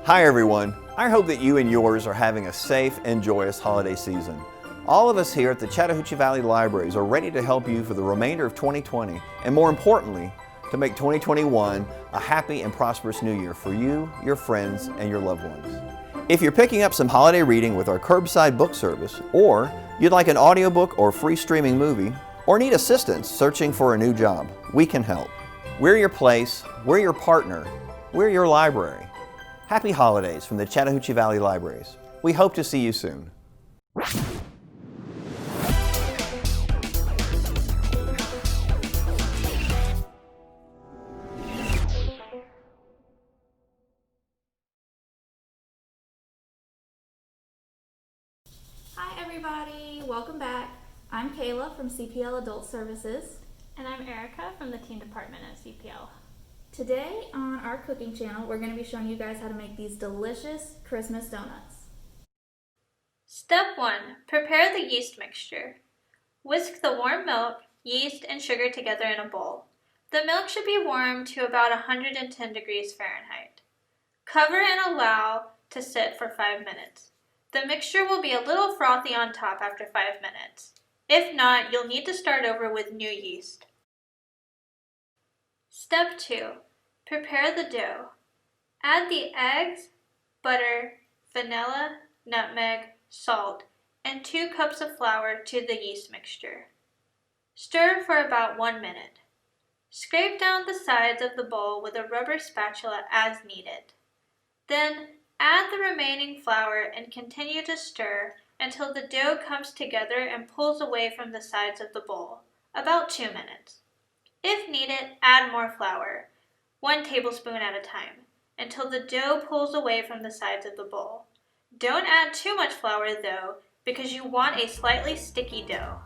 Hi everyone. I hope that you and yours are having a safe and joyous holiday season. All of us here at the Chattahoochee Valley Libraries are ready to help you for the remainder of 2020 and more importantly, to make 2021 a happy and prosperous new year for you, your friends, and your loved ones. If you're picking up some holiday reading with our curbside book service, or you'd like an audiobook or free streaming movie, or need assistance searching for a new job, we can help. We're your place, we're your partner, we're your library. Happy holidays from the Chattahoochee Valley Libraries. We hope to see you soon. Hi everybody, welcome back. I'm Kayla from CPL Adult Services. And I'm Erica from the Teen Department at CPL. Today on our cooking channel, we're going to be showing you guys how to make these delicious Christmas donuts. Step 1. Prepare the yeast mixture. Whisk the warm milk, yeast, and sugar together in a bowl. The milk should be warm to about 110 degrees Fahrenheit. Cover and allow to sit for 5 minutes. The mixture will be a little frothy on top after 5 minutes. If not, you'll need to start over with new yeast. Step 2. Prepare the dough. Add the eggs, butter, vanilla, nutmeg, salt, and 2 cups of flour to the yeast mixture. Stir for about 1 minute. Scrape down the sides of the bowl with a rubber spatula as needed. Then add the remaining flour and continue to stir until the dough comes together and pulls away from the sides of the bowl, about 2 minutes. If needed, add more flour, 1 tablespoon at a time, until the dough pulls away from the sides of the bowl. Don't add too much flour though, because you want a slightly sticky dough.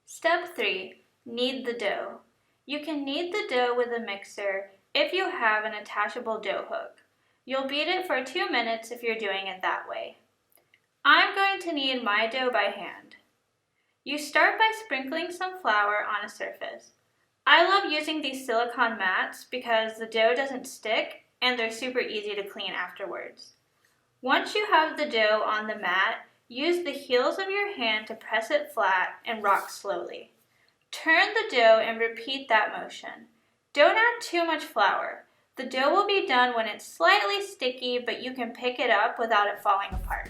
Step 3. Knead the dough. You can knead the dough with a mixer if you have an attachable dough hook. You'll beat it for 2 minutes if you're doing it that way. I'm going to knead my dough by hand. You start by sprinkling some flour on a surface. I love using these silicone mats because the dough doesn't stick and they're super easy to clean afterwards. Once you have the dough on the mat, use the heels of your hand to press it flat and rock slowly. Turn the dough and repeat that motion. Don't add too much flour. The dough will be done when it's slightly sticky, but you can pick it up without it falling apart.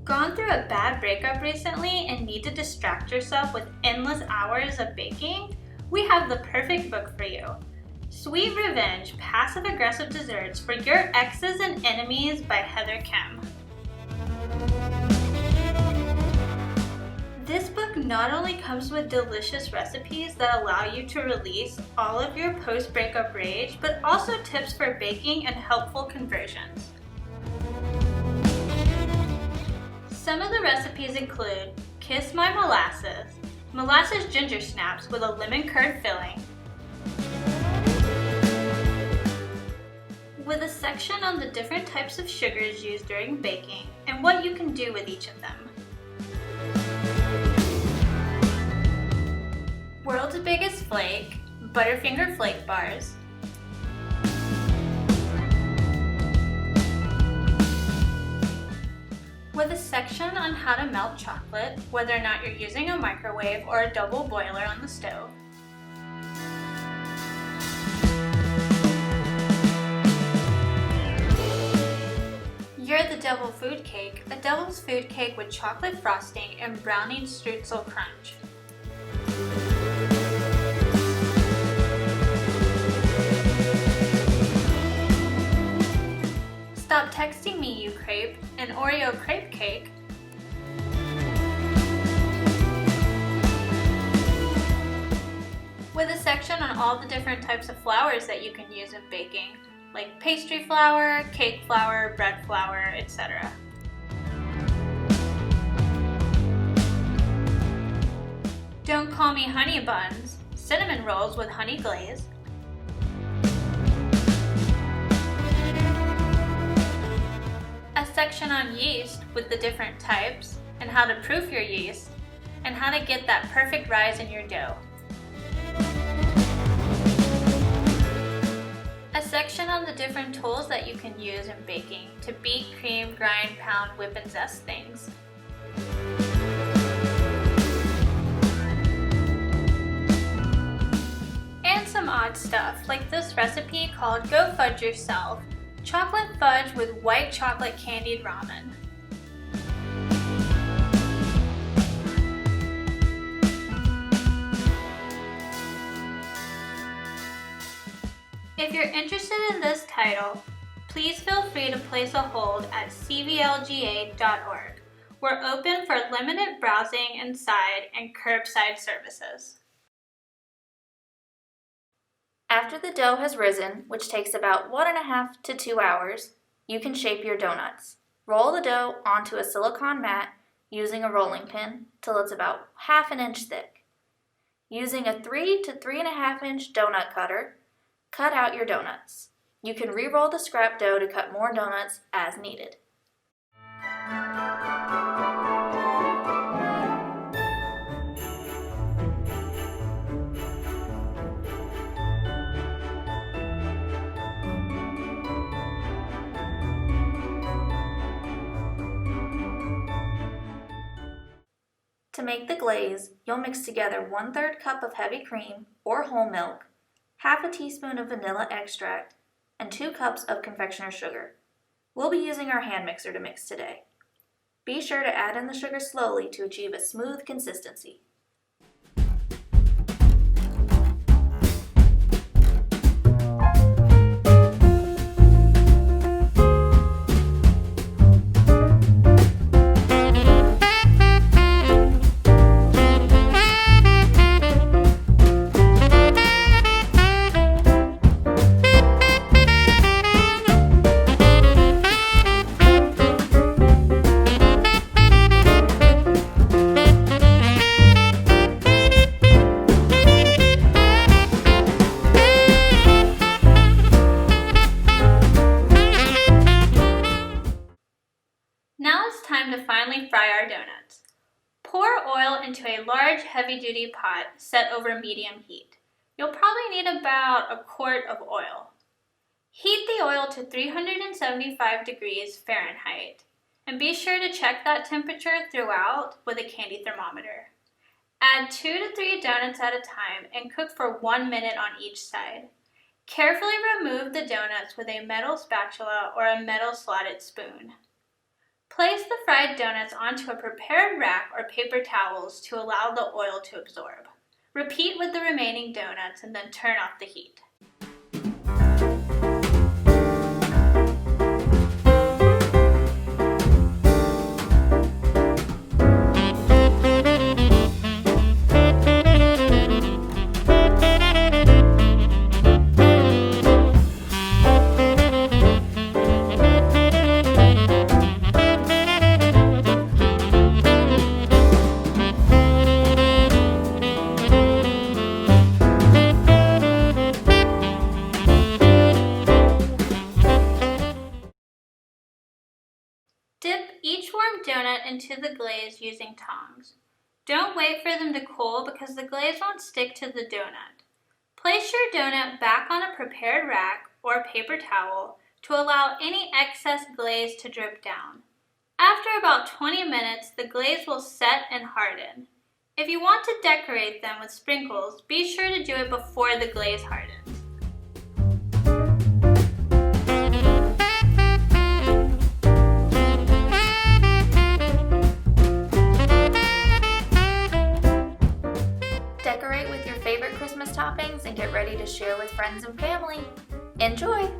Gone through a bad breakup recently and need to distract yourself with endless hours of baking? We have the perfect book for you. Sweet Revenge, Passive-Aggressive Desserts for Your Exes and Enemies by Heather Kim. This book not only comes with delicious recipes that allow you to release all of your post-breakup rage, but also tips for baking and helpful conversions. Some of the recipes include Kiss My Molasses, molasses ginger snaps with a lemon curd filling, with a section on the different types of sugars used during baking and what you can do with each of them. World's Biggest Flake, Butterfinger Flake Bars, with a section on how to melt chocolate, whether or not you're using a microwave or a double boiler on the stove. You're the Devil Food Cake, a devil's food cake with chocolate frosting and brownie streusel crunch. Stop Texting Me, You Crepe, an Oreo crepe cake. With a section on all the different types of flours that you can use in baking, like pastry flour, cake flour, bread flour, etc. Don't Call Me Honey Buns, cinnamon rolls with honey glaze. A section on yeast with the different types and how to proof your yeast and how to get that perfect rise in your dough. A section on the different tools that you can use in baking to beat, cream, grind, pound, whip, and zest things. And some odd stuff, like this recipe called Go Fudge Yourself, chocolate fudge with white chocolate candied ramen. If you're interested in this title, please feel free to place a hold at cvlga.org. We're open for limited browsing inside and curbside services. After the dough has risen, which takes about 1.5 to 2 hours, you can shape your donuts. Roll the dough onto a silicone mat using a rolling pin till it's about 1/2 inch thick. Using a 3 to 3.5 inch donut cutter, cut out your donuts. You can re-roll the scrap dough to cut more donuts as needed. To make the glaze, you'll mix together 1/3 cup of heavy cream or whole milk, 1/2 teaspoon of vanilla extract, and 2 cups of confectioner's sugar. We'll be using our hand mixer to mix today. Be sure to add in the sugar slowly to achieve a smooth consistency. Now it's time to finally fry our donuts. Pour oil into a large heavy-duty pot set over medium heat. You'll probably need about 1 quart of oil. Heat the oil to 375 degrees Fahrenheit, and be sure to check that temperature throughout with a candy thermometer. Add 2 to 3 donuts at a time and cook for 1 minute on each side. Carefully remove the donuts with a metal spatula or a metal slotted spoon. Place the fried donuts onto a prepared rack or paper towels to allow the oil to absorb. Repeat with the remaining donuts and then turn off the heat. each warm donut into the glaze using tongs. Don't wait for them to cool because the glaze won't stick to the donut. Place your donut back on a prepared rack or paper towel to allow any excess glaze to drip down. After about 20 minutes, the glaze will set and harden. If you want to decorate them with sprinkles, be sure to do it before the glaze hardens. Decorate with your favorite Christmas toppings and get ready to share with friends and family. Enjoy!